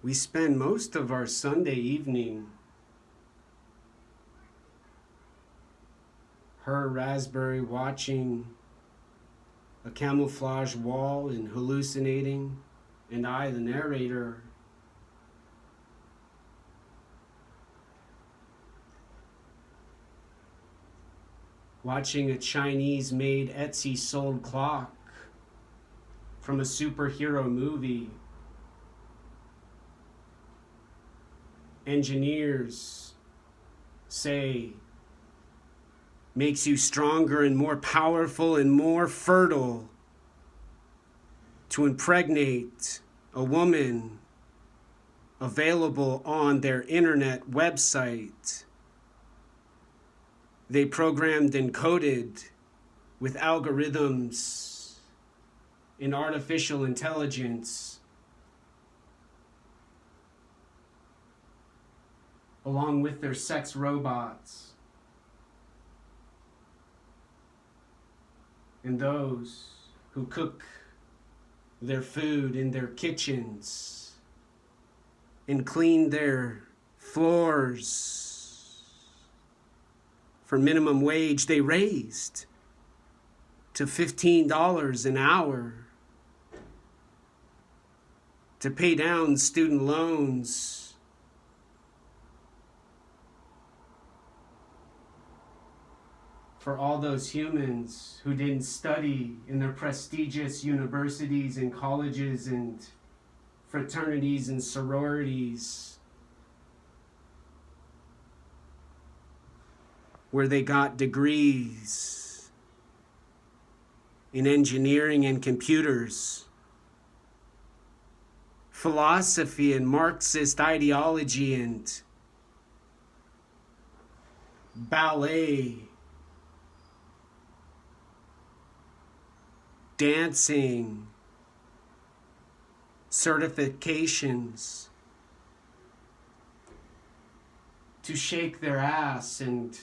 We spend most of our Sunday evening her raspberry watching a camouflage wall and hallucinating, and I, the narrator, watching a Chinese-made Etsy-sold clock from a superhero movie. Engineers say makes you stronger and more powerful and more fertile to impregnate a woman, available on their internet website. They programmed and coded with algorithms in artificial intelligence, along with their sex robots, and those who cook their food in their kitchens and clean their floors for minimum wage. They raised to $15 an hour to pay down student loans, for all those humans who didn't study in their prestigious universities and colleges and fraternities and sororities, where they got degrees in engineering and computers, philosophy and Marxist ideology and ballet, dancing, certifications, to shake their ass and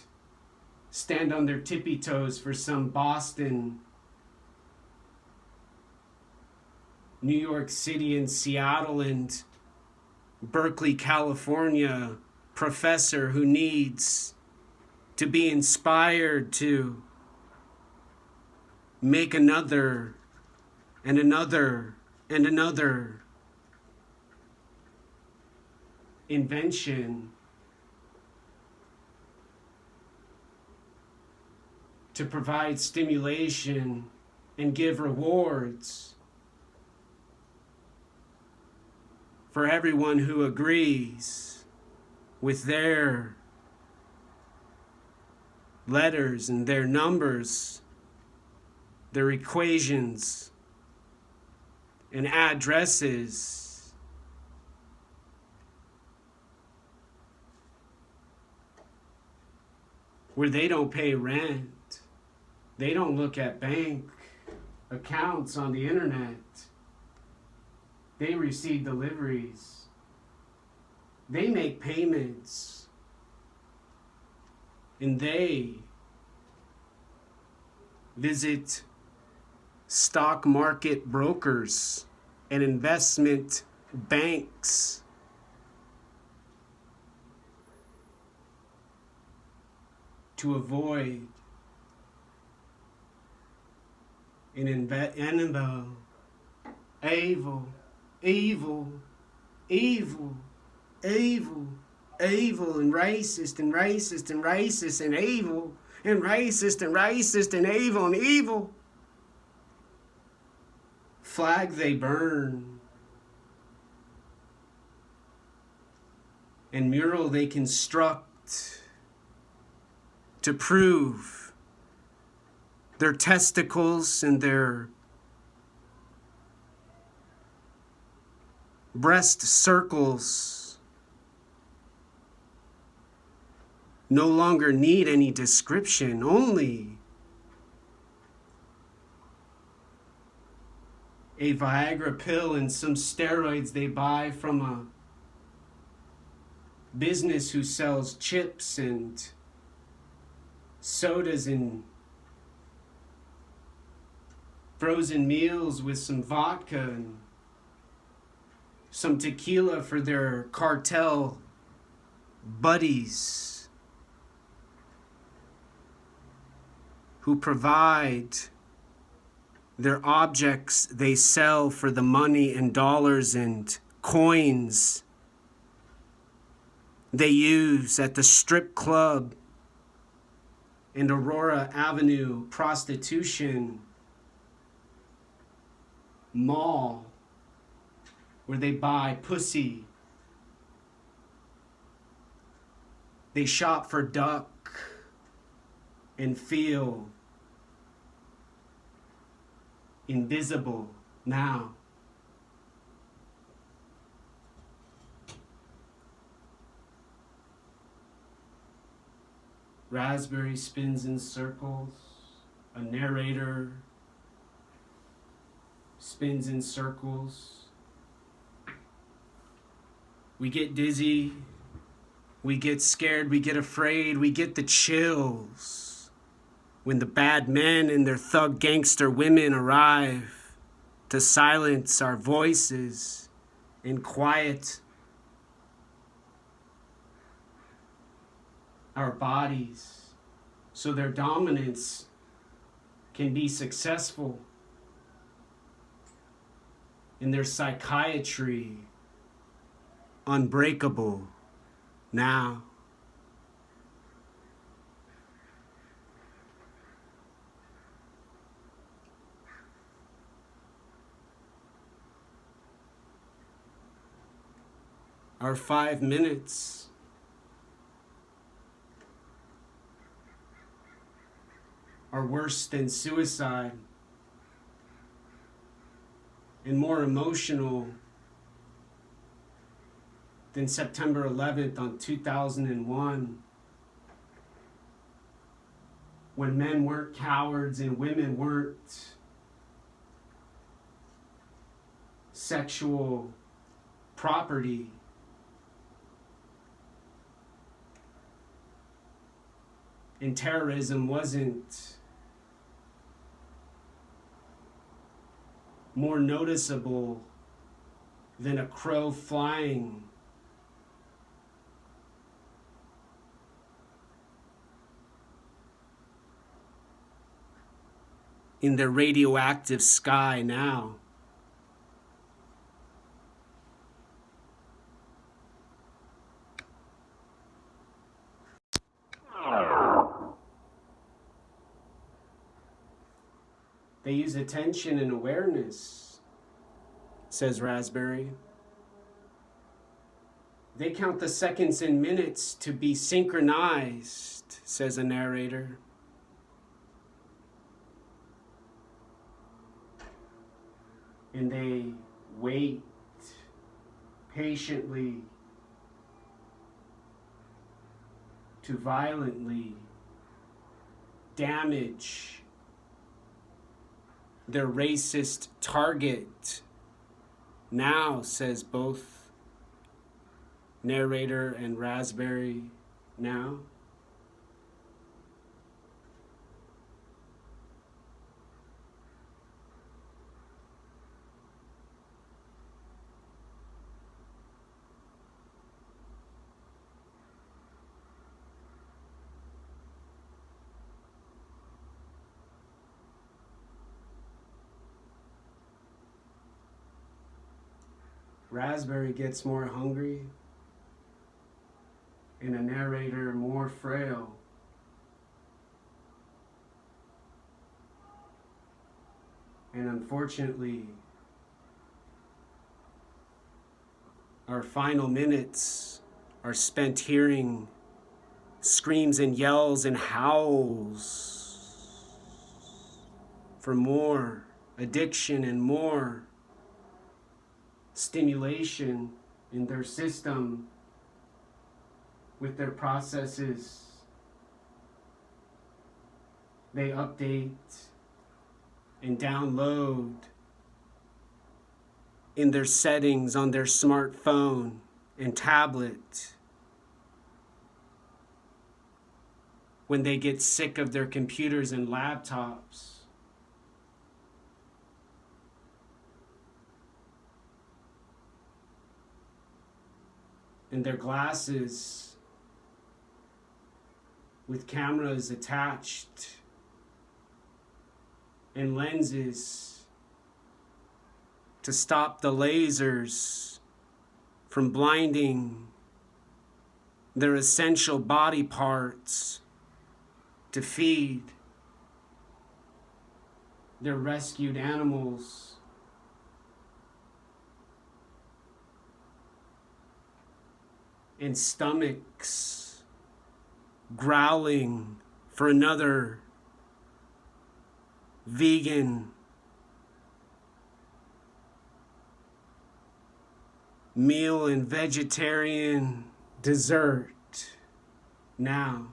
stand on their tippy toes for some Boston, New York City, and Seattle, and Berkeley, California professor who needs to be inspired to make another and another and another invention to provide stimulation and give rewards for everyone who agrees with their letters and their numbers, their equations and addresses. Where they don't pay rent, they don't look at bank accounts on the internet, they receive deliveries, they make payments, and they visit stock market brokers and investment banks to avoid an evil and racist and racist and racist and evil and racist and racist and evil flag they burn and mural they construct to prove their testicles and their breast circles no longer need any description, only a Viagra pill and some steroids they buy from a business who sells chips and sodas and frozen meals with some vodka and some tequila for their cartel buddies who provide their objects they sell for the money and dollars and coins they use at the strip club and Aurora Avenue prostitution mall where they buy pussy. They shop for duck and feel invisible now. Raspberry spins in circles. A narrator spins in circles. We get dizzy. We get scared. We get afraid. We get the chills when the bad men and their thug gangster women arrive to silence our voices and quiet our bodies so their dominance can be successful in their psychiatry unbreakable now. Our 5 minutes are worse than suicide and more emotional than September 11th on 2001, when men weren't cowards and women weren't sexual property. And terrorism wasn't more noticeable than a crow flying in the radioactive sky now. They use attention and awareness, says Raspberry. They count the seconds and minutes to be synchronized, says a narrator. And they wait patiently to violently damage their racist target. Now, says both narrator and Raspberry, now. Raspberry gets more hungry and a narrator more frail. And unfortunately, our final minutes are spent hearing screams and yells and howls for more addiction and more stimulation in their system with their processes. They update and download in their settings on their smartphone and tablet. When they get sick of their computers and laptops, and their glasses with cameras attached and lenses to stop the lasers from blinding their essential body parts to feed their rescued animals. And stomachs growling for another vegan meal and vegetarian dessert now.